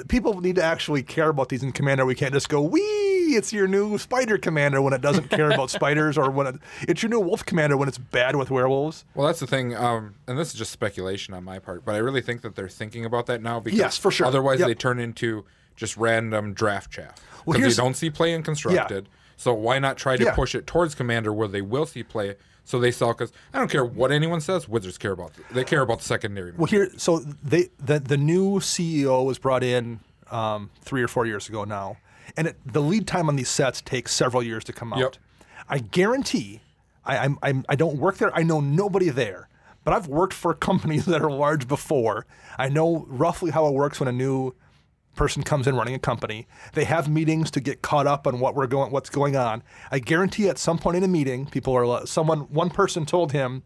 people need to actually care about these in commander. We can't just go, wee, it's your new spider commander when it doesn't care about spiders, or when it's your new wolf commander when it's bad with werewolves. Well, that's the thing, and this is just speculation on my part, but I really think that they're thinking about that now because yes, for sure. Otherwise they turn into just random draft chaff. Because they don't see play in Constructed, so why not try to push it towards Commander where they will see play, so they sell, because I don't care what anyone says, Wizards care about they care about the secondary. Well, so the new CEO was brought in 3 or 4 years ago now, and the lead time on these sets takes several years to come out. Yep. I guarantee, I don't work there, I know nobody there, but I've worked for companies that are large before. I know roughly how it works when a new person comes in running a company. They have meetings to get caught up on what's going on. I guarantee at some point in a meeting, one person told him,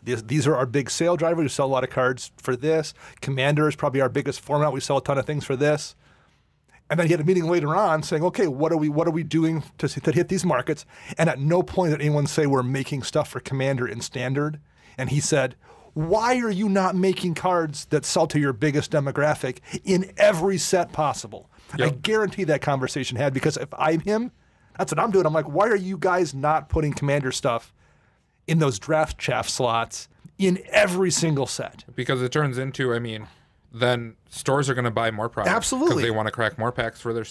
these are our big sale drivers. We sell a lot of cards for this. Commander is probably our biggest format. We sell a ton of things for this. And then he had a meeting later on saying, okay, what are we doing to hit these markets? And at no point did anyone say we're making stuff for Commander in Standard. And he said, why are you not making cards that sell to your biggest demographic in every set possible? Yep. I guarantee that conversation had, because if I'm him, that's what I'm doing. I'm like, why are you guys not putting Commander stuff in those draft chaff slots in every single set? Because it turns into, then stores are going to buy more products. Absolutely. Because they want to crack more packs for their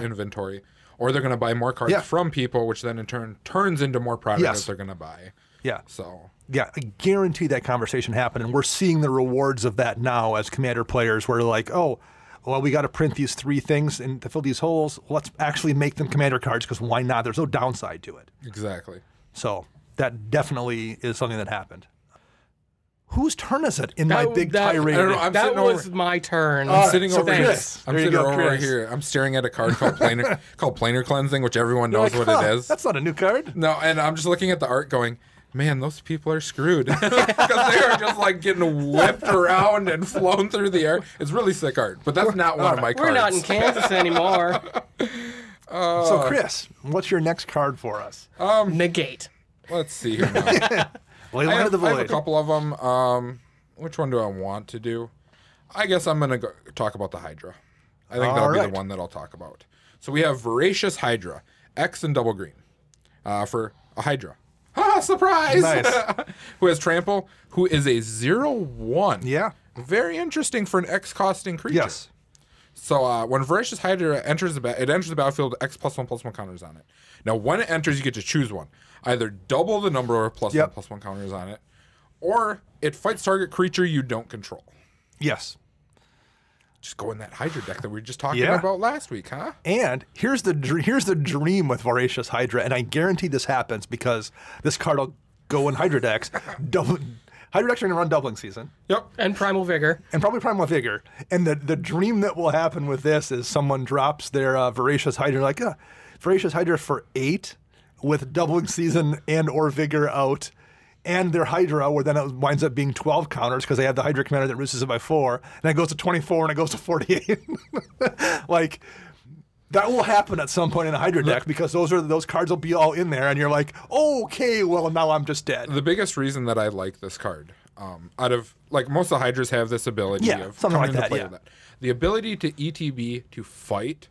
inventory. Or they're going to buy more cards from people, which then in turn turns into more products that they're going to buy. Yeah. So... yeah, I guarantee that conversation happened, and we're seeing the rewards of that now as Commander players. We're like, oh, well, we got to print these 3 things and to fill these holes. Let's actually make them Commander cards, because why not? There's no downside to it. Exactly. So that definitely is something that happened. Whose turn is it in my big tirade? That was my turn. I'm sitting over here. Chris. I'm sitting over here. I'm staring at a card called Planar Cleansing, which everyone knows what it is. That's not a new card. No, and I'm just looking at the art going, man, those people are screwed. Because they are just like getting whipped around and flown through the air. It's really sick art, but that's not one of my cards. We're not in Kansas anymore. So, Chris, what's your next card for us? Negate. Let's see here now. I have a couple of them. Which one do I want to do? I guess I'm going to talk about the Hydra. I think that'll be the one that I'll talk about. So we have Voracious Hydra, X and double green, for a Hydra. Ah, surprise! Nice. Who has Trample, who is a 0/1. Yeah. Very interesting for an X costing creature. Yes. So when Voracious Hydra enters the battlefield, X +1/+1 counters on it. Now, when it enters, you get to choose one. Either double the number of +1/+1 counters on it, or it fights target creature you don't control. Yes. Just go in that Hydra deck that we were just talking about last week, huh? And here's the dream with Voracious Hydra, and I guarantee this happens because this card will go in Hydra decks. Hydra decks are going to run doubling season. Yep. And Primal Vigor. And probably Primal Vigor. And the dream that will happen with this is someone drops their Voracious Hydra, like, Voracious Hydra for 8 with doubling season and or Vigor out, and their Hydra, where then it winds up being 12 counters because they have the Hydra commander that reduces it by 4, and it goes to 24 and it goes to 48. Like, that will happen at some point in a Hydra deck because those cards will be all in there, and you're like, okay, well, now I'm just dead. The biggest reason that I like this card, out of, like, most of the Hydras have this ability of something like that, with that. The ability to ETB to fight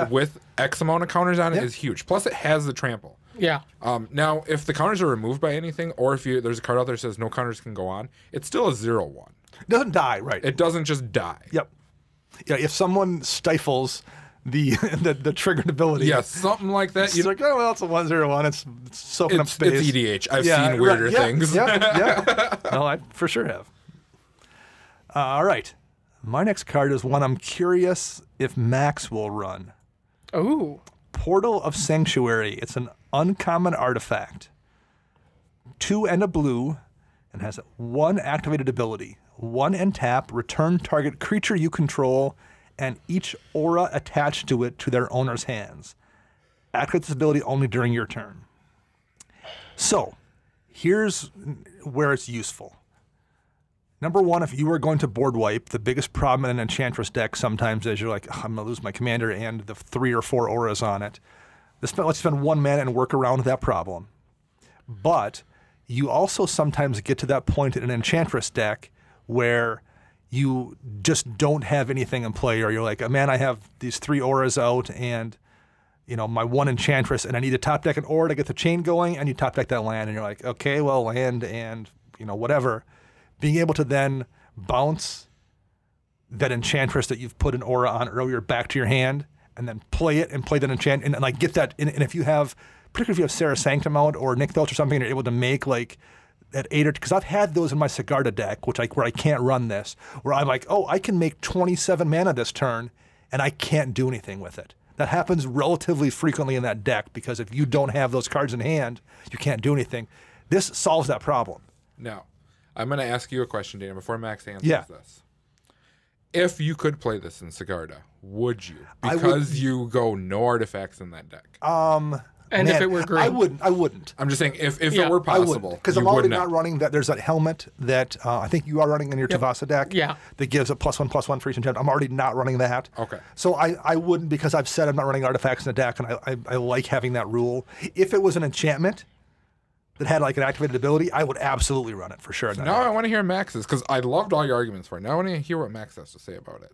with X amount of counters on it is huge. Plus, it has the trample. Yeah. Now, if the counters are removed by anything, or if there's a card out there that says no counters can go on, it's still a 0/1. It doesn't die, right? It doesn't just die. Yep. Yeah, if someone stifles the triggered ability. Yeah, something like that. It's like, oh, well, it's a 1/1. It's soaking up space. It's EDH. I've seen weirder things. Yeah. No, I for sure have. All right. My next card is one I'm curious if Max will run. Ooh. Portal of Sanctuary. It's an uncommon artifact. 2 and a blue, and has 1 activated ability. 1 and tap, return target creature you control, and each aura attached to it to their owner's hands. Activate this ability only during your turn. So, here's where it's useful. Number one, if you were going to board wipe, the biggest problem in an Enchantress deck sometimes is you're like, oh, I'm going to lose my commander and the 3 or 4 auras on it. Let's spend 1 mana and work around that problem. But you also sometimes get to that point in an Enchantress deck where you just don't have anything in play, or you're like, man, I have these 3 auras out and my 1 Enchantress, and I need to top deck an aura to get the chain going, and you top deck that land, and you're like, okay, well, land and whatever. Being able to then bounce that Enchantress that you've put an aura on earlier back to your hand, and then play it and play that enchant, and like get that. And if you have, particularly if you have Sarah Sanctum out or Nykthos or something, and you're able to make like at 8 or, because I've had those in my Sigarda deck, where I can't run this, where I'm like, oh, I can make 27 mana this turn, and I can't do anything with it. That happens relatively frequently in that deck, because if you don't have those cards in hand, you can't do anything. This solves that problem. Now, I'm going to ask you a question, Dana, before Max answers this. If you could play this in Sigarda, would you? Because you go no artifacts in that deck. And if it were green? I wouldn't. I'm just saying, if it were possible, because I'm already not running that. There's that helmet that I think you are running in your Tuvasa deck. Yeah. That gives a +1/+1 for each enchantment. I'm already not running that. Okay. So I wouldn't, because I've said I'm not running artifacts in the deck, and I like having that rule. If it was an enchantment that had like an activated ability, I would absolutely run it for sure. Now I want to hear Max's, because I loved all your arguments for it. Now I want to hear what Max has to say about it.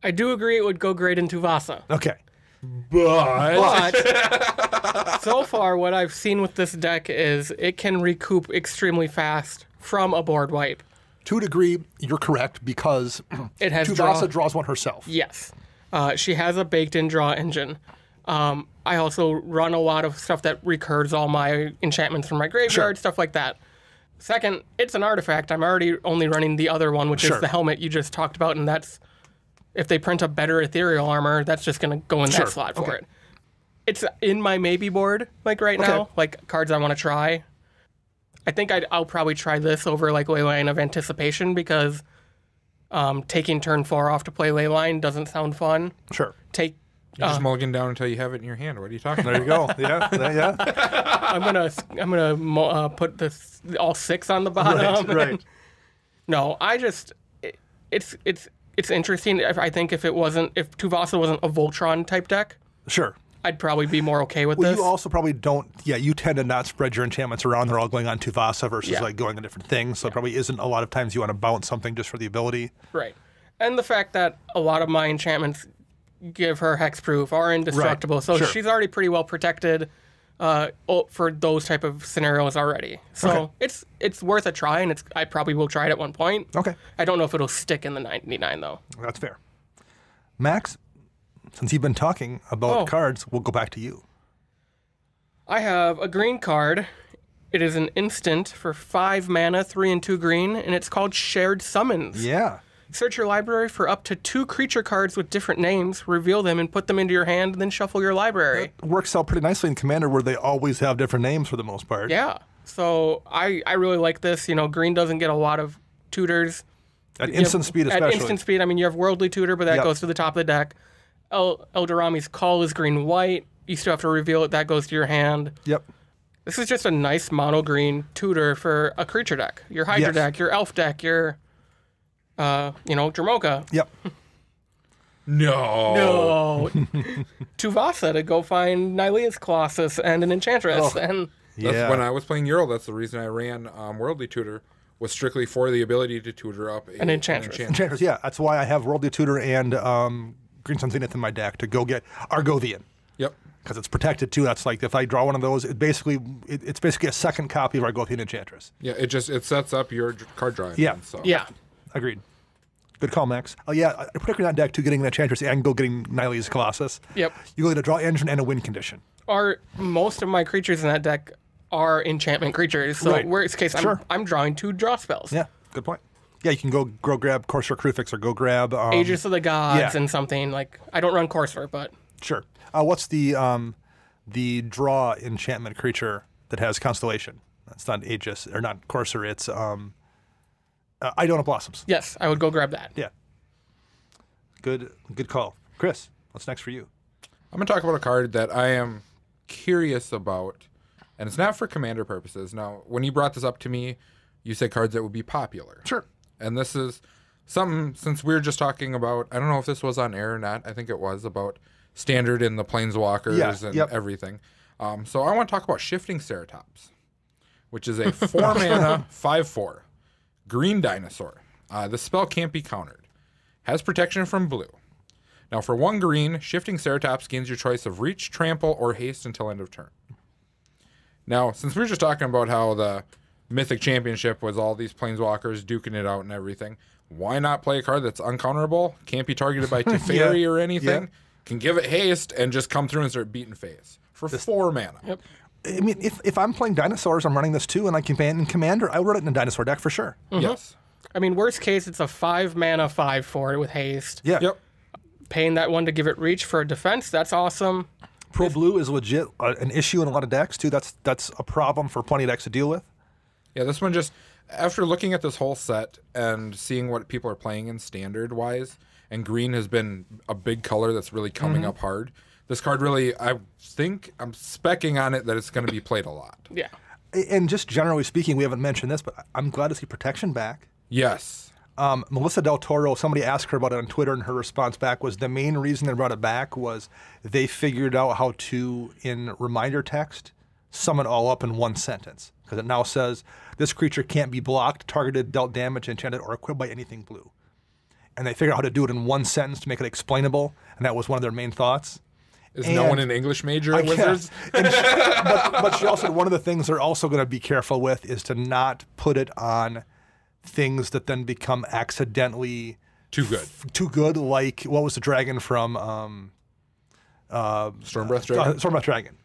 I do agree it would go great in Tuvasa. Okay. But so far, what I've seen with this deck is it can recoup extremely fast from a board wipe. To a degree, you're correct, because It has Tuvasa draws one herself. Yes. She has a baked-in draw engine. I also run a lot of stuff that recurs all my enchantments from my graveyard, stuff like that. Second, it's an artifact. I'm already only running the other one, which is the helmet you just talked about, and that's, if they print a better ethereal armor, that's just going to go in that slot for it. It's in my maybe board, like right now, like cards I want to try. I think I'll probably try this over like Leyline of Anticipation, because taking turn 4 off to play Leyline doesn't sound fun. Sure. you just mulligan down until you have it in your hand. What are you talking There about? you go. Yeah. I'm gonna put this all 6 on the bottom. Right. No, it's interesting. I think if Tuvasa wasn't a Voltron type deck, Sure. I'd probably be more okay with Well, this. you also probably don't, you tend to not spread your enchantments around. They're all going on Tuvasa versus like going on different things. So it probably isn't a lot of times you want to bounce something just for the ability. Right. And the fact that a lot of my enchantments give her hexproof, are indestructible. So she's already pretty well protected for those type of scenarios already. So it's worth a try, and I probably will try it at one point. Okay. I don't know if it'll stick in the 99, though. That's fair. Max, since you've been talking about cards, we'll go back to you. I have a green card. It is an instant for 5 mana, 3 and 2 green, and it's called Shared Summons. Yeah. Search your library for up to 2 creature cards with different names, reveal them, and put them into your hand, and then shuffle your library. It works out pretty nicely in Commander, where they always have different names for the most part. Yeah. So I really like this. Green doesn't get a lot of tutors. At instant speed especially. At instant speed, I mean, you have Worldly Tutor, but that goes to the top of the deck. Eldorami's Call is green-white. You still have to reveal it. That goes to your hand. Yep. This is just a nice mono-green tutor for a creature deck. Your Hydra deck, your Elf deck, your, Dromoka. Yep. No. Tuvasa to go find Nylea's Colossus and an Enchantress. And That's when I was playing Euro, that's the reason I ran Worldly Tutor, was strictly for the ability to tutor up an Enchantress. Enchantress, yeah. That's why I have Worldly Tutor and Green Sun Zenith in my deck to go get Argothian. Yep. Because it's protected too. That's like, if I draw one of those, it's basically a second copy of Argothian Enchantress. Yeah, it sets up your card drawing. Yeah. So. Yeah. Agreed. Good call, Max. Particularly in that deck too, getting an Enchantress and go getting Nylea's Colossus. Yep. You go get a draw engine and a win condition. Most of my creatures in that deck are enchantment creatures. So worst case, I'm drawing 2 draw spells. Yeah, good point. Yeah, you can go grab Corsair Crufix or go grab Aegis of the Gods and something like. I don't run Corsair, but sure. What's the draw enchantment creature that has Constellation? That's not Aegis or not Corsair. It's Idona Blossoms. Yes, I would go grab that. Yeah. Good call, Chris. What's next for you? I'm gonna talk about a card that I am curious about, and it's not for Commander purposes. Now, when you brought this up to me, you said cards that would be popular. Sure. And this is something, since we were just talking about, I don't know if this was on air or not, I think it was, about standard in the Planeswalkers and everything. So I want to talk about Shifting Ceratops, which is a 4-mana, 5/4 green dinosaur. This spell can't be countered. Has protection from blue. Now, for 1 green, Shifting Ceratops gains your choice of Reach, Trample, or Haste until end of turn. Now, since we were just talking about how the Mythic Championship was all these Planeswalkers duking it out and everything, why not play a card that's uncounterable, can't be targeted by Teferi or anything, can give it Haste, and just come through and start beating face for 4 mana? Yep. I mean, if I'm playing dinosaurs, I'm running this too, and I can ban in Commander, I would run it in a dinosaur deck for sure. Yes. I mean, worst case, it's a 5-mana 5/4 with haste. Yeah. Yep. Paying that one to give it reach for a defense, that's awesome. Pro blue is legit an issue in a lot of decks too. That's a problem for plenty of decks to deal with. Yeah, this one just, after looking at this whole set and seeing what people are playing in standard-wise, and green has been a big color that's really coming up hard, this card really, I think, I'm specking on it that it's going to be played a lot. Yeah. And just generally speaking, we haven't mentioned this, but I'm glad to see protection back. Yes. Melissa Del Toro, somebody asked her about it on Twitter, and her response back was the main reason they brought it back was they figured out how to, in reminder text, sum it all up in one sentence. Because it now says, this creature can't be blocked, targeted, dealt damage, enchanted, or equipped by anything blue. And they figured out how to do it in one sentence to make it explainable, and that was one of their main thoughts. Is no one an English major at Wizards? But she also said one of the things they're also going to be careful with is to not put it on things that then become accidentally Too good. Too good, like, what was the dragon from Stormbreath Dragon? Stormbreath Dragon.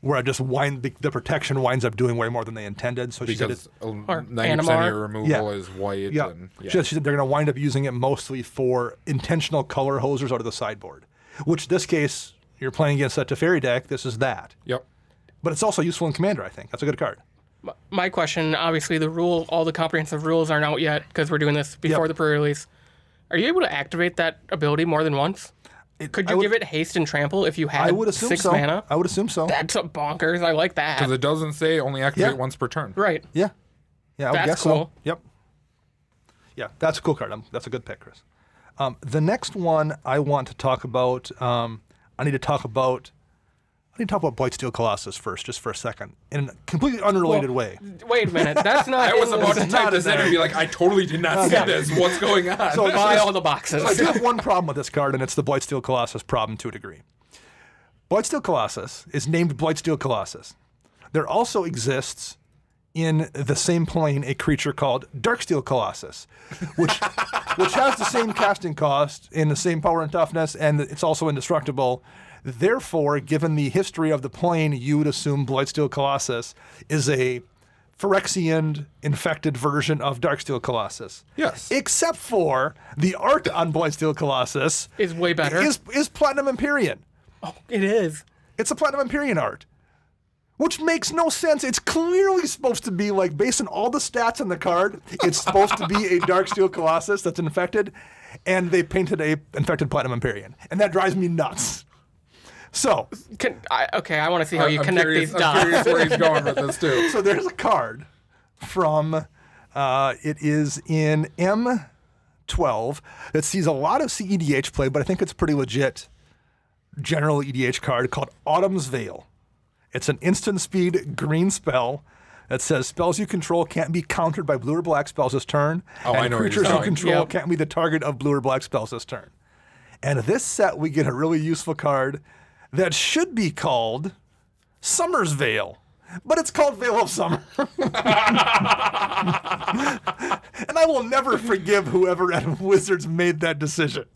Where I just the protection winds up doing way more than they intended. So she said Because it's 90% of your removal is white. Yeah. And, She said they're going to wind up using it mostly for intentional color hosers out of the sideboard. Which, this case, you're playing against a Teferi deck, this is that. Yep. But it's also useful in Commander, I think. That's a good card. My question, obviously, all the comprehensive rules aren't out yet because we're doing this before the pre-release. Are you able to activate that ability more than once? Could you give it haste and trample if you had 6 mana? I would assume so. That's a bonkers. I like that. Because it doesn't say only activate once per turn. Right. Yeah. Yeah, I would That's guess cool. so. Yep. Yeah, that's a cool card. That's a good pick, Chris. The next one I want to talk about, I need to talk about Blightsteel Colossus first, just for a second, in a completely unrelated way. Wait a minute. That's not. I was about to type this in and be like, I totally did not see this. What's going on? So Buy all the boxes. I do have one problem with this card, and it's the Blightsteel Colossus problem to a degree. Blightsteel Colossus is named Blightsteel Colossus. There also exists in the same plane a creature called Darksteel Colossus, which has the same casting cost and the same power and toughness, and it's also indestructible. Therefore, given the history of the plane, you would assume Blightsteel Colossus is a Phyrexian infected version of Darksteel Colossus. Yes. Except for the art on Blightsteel Colossus Is way better. Is Platinum Empyrean. Oh, it is. It's a Platinum Empyrean art. Which makes no sense. It's clearly supposed to be, like, based on all the stats on the card, it's supposed to be a Darksteel Colossus that's infected, and they painted a infected Platinum Empyrean. And that drives me nuts. So, I want to see how you connect these dots. I'm curious where he's going with this, too. so there's a card from, it is in M12 that sees a lot of CEDH play, but I think it's a pretty legit general EDH card called Autumn's Veil. It's an instant speed green spell that says spells you control can't be countered by blue or black spells this turn. Oh, I know where creatures you're you going. control can't be the target of blue or black spells this turn. And this set, we get a really useful card that should be called Summer's Veil, but it's called Veil of Summer. And I will never forgive whoever at Wizards made that decision.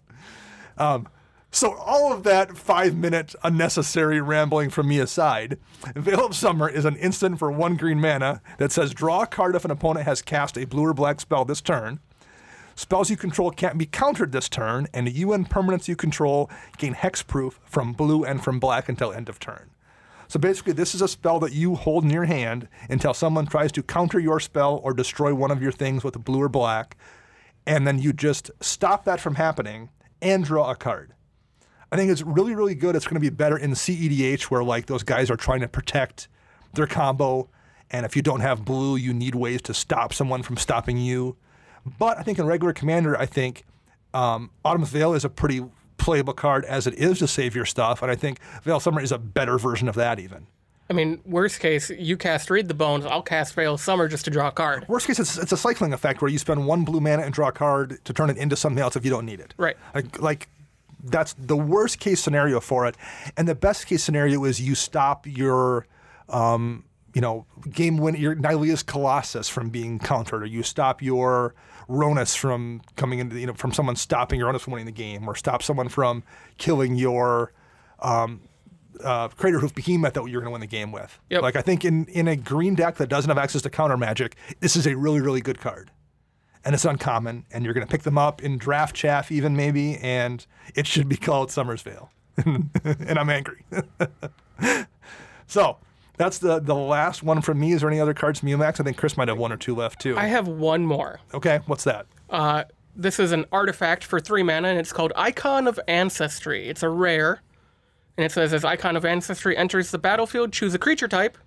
So all of that 5-minute unnecessary rambling from me aside, Veil of Summer is an instant for 1 green mana that says draw a card if an opponent has cast a blue or black spell this turn. Spells you control can't be countered this turn, and you and permanents you control gain hexproof from blue and from black until end of turn. So basically, this is a spell that you hold in your hand until someone tries to counter your spell or destroy one of your things with a blue or black, and then you just stop that from happening and draw a card. I think it's really, really good. It's going to be better in CEDH where, like, those guys are trying to protect their combo, and if you don't have blue, you need ways to stop someone from stopping you. But I think in regular Commander, I think Autumn's Veil is a pretty playable card as it is to save your stuff, and I think Veil Summer is a better version of that even. I mean, worst case, you cast Read the Bones, I'll cast Veil Summer just to draw a card. Worst case, it's a cycling effect where you spend 1 blue mana and draw a card to turn it into something else if you don't need it. Right. Like that's the worst case scenario for it, and the best case scenario is you stop your game win, your Nylea's Colossus from being countered, or you stop your Ronus from coming into, from someone stopping your Ronus from winning the game, or stop someone from killing your Crater Hoof Behemoth that you're going to win the game with. Yep. Like I think in a green deck that doesn't have access to counter magic, this is a really, really good card. And it's uncommon, and you're going to pick them up in draft chaff even maybe, and it should be called Summer's Veil. And I'm angry. So that's the last one from me. Is there any other cards from UMAX? I think Chris might have 1 or 2 left too. I have one more. Okay, what's that? This is an artifact for 3 mana, and it's called Icon of Ancestry. It's a rare, and it says, as Icon of Ancestry enters the battlefield, choose a creature type.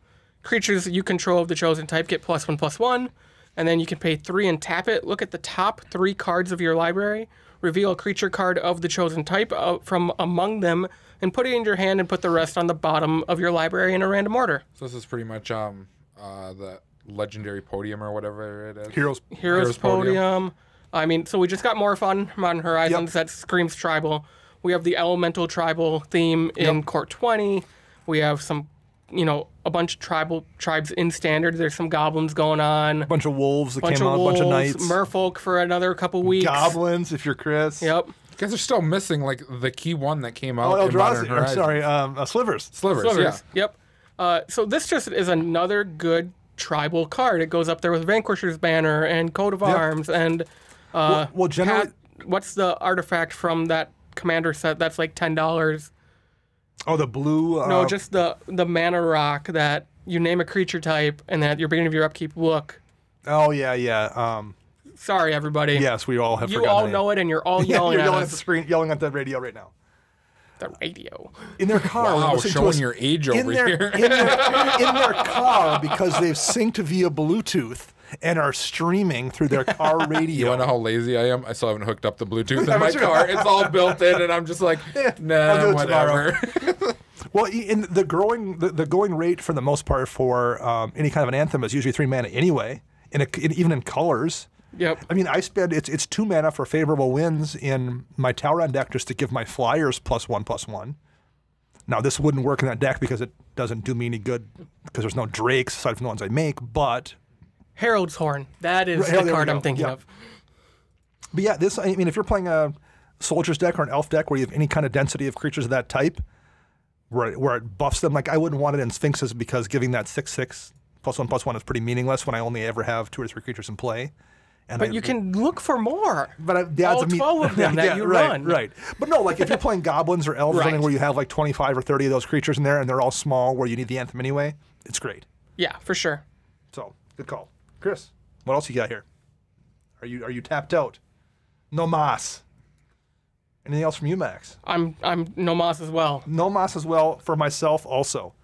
Creatures you control of the chosen type get +1/+1, and then you can pay 3 and tap it. Look at the top 3 cards of your library. Reveal a creature card of the chosen type from among them, and put it in your hand and put the rest on the bottom of your library in a random order. So this is pretty much the legendary podium or whatever it is. Heroes Podium. I mean, so we just got more fun Modern Horizons that screams tribal. We have the elemental tribal theme in Court 20. We have some, a bunch of tribes in standard. There's some goblins going on. A bunch of wolves that came out, a bunch of knights. Merfolk for another couple weeks. Goblins, if you're Chris. Yep. You guys are still missing like the key one that came out in Modern Horizons. I'm sorry, Slivers. Slivers. Yeah. Yep. So this just is another good tribal card. It goes up there with Vanquisher's Banner and Coat of Arms and well, generally, what's the artifact from that commander set that's like $10? Oh, the blue. No, just the mana rock that you name a creature type and at your beginning of your upkeep look. Oh yeah. Sorry, everybody. Yes, we all have. You all know it, and you're all yelling you're at yelling us. at the screen, yelling at the radio right now. The radio. In their car. Wow, listening to showing us your age over in here. in their car because they've synced via Bluetooth and are streaming through their car radio. You want to know how lazy I am? I still haven't hooked up the Bluetooth in my car. It's all built in, and I'm just like, nah, whatever. Well, in the going rate for the most part for any kind of an anthem is usually 3 mana anyway, even in colors. Yep. I mean, I spend it's 2 mana for favorable wins in my Tauron deck just to give my flyers +1/+1. Now this wouldn't work in that deck because it doesn't do me any good because there's no Drakes aside from the ones I make. But Herald's Horn. That is There the we card go. I'm thinking Yeah. of. But yeah, if you're playing a Soldier's deck or an Elf deck where you have any kind of density of creatures of that type, where it buffs them, like I wouldn't want it in Sphinxes because giving that 6/6 +1/+1 is pretty meaningless when I only ever have 2 or 3 creatures in play. But you can look for more. But the odds all 12 of them that you run. Right. But no, like if you're playing goblins or elves or something where you have like 25 or 30 of those creatures in there and they're all small where you need the anthem anyway, it's great. Yeah, for sure. So, good call. Chris, what else you got here? Are you tapped out? No mas. Anything else from you, Max? I'm no moss as well. No mas as well for myself also.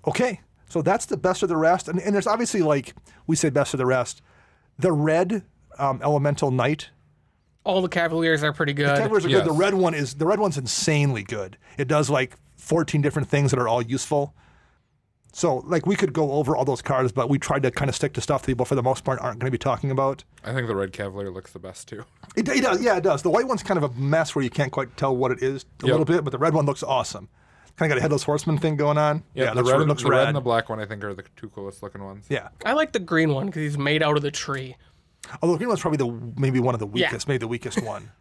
Okay, so that's the best of the rest. And there's obviously, like, we say best of the rest. The red elemental knight. All the Cavaliers are pretty good. The Cavaliers are Yes. good. The red one's insanely good. It does like 14 different things that are all useful. So like we could go over all those cards, but we tried to kind of stick to stuff that people for the most part aren't going to be talking about. I think the Red Cavalier looks the best too. It does, yeah, it does. The white one's kind of a mess where you can't quite tell what it is a little bit, but the red one looks awesome. Kind of got a Headless Horseman thing going on. Yeah, the red and the black one I think are the 2 coolest looking ones. Yeah. I like the green one because he's made out of the tree. Although the green one's probably maybe one of the weakest, maybe the weakest one.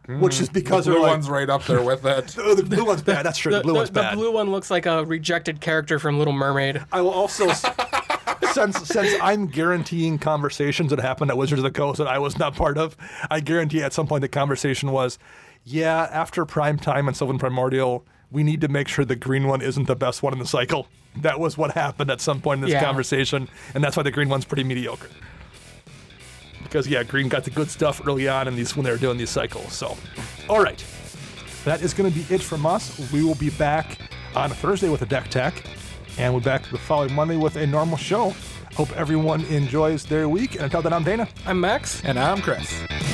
Which is because the blue they're like, one's right up there with it. oh, the blue one's bad. That's true. The blue one's bad. The blue one looks like a rejected character from Little Mermaid. I will also, since I'm guaranteeing conversations that happened at Wizards of the Coast that I was not part of, I guarantee at some point the conversation was, yeah, after Prime Time and Sylvan Primordial, we need to make sure the green one isn't the best one in the cycle. That was what happened at some point in this conversation, and that's why the green one's pretty mediocre. Because, yeah, green got the good stuff early on in these when they were doing these cycles. So, all right. That is going to be it from us. We will be back on Thursday with a deck tech, and we're back the following Monday with a normal show. Hope everyone enjoys their week. And until then, I'm Dana. I'm Max. And I'm Chris.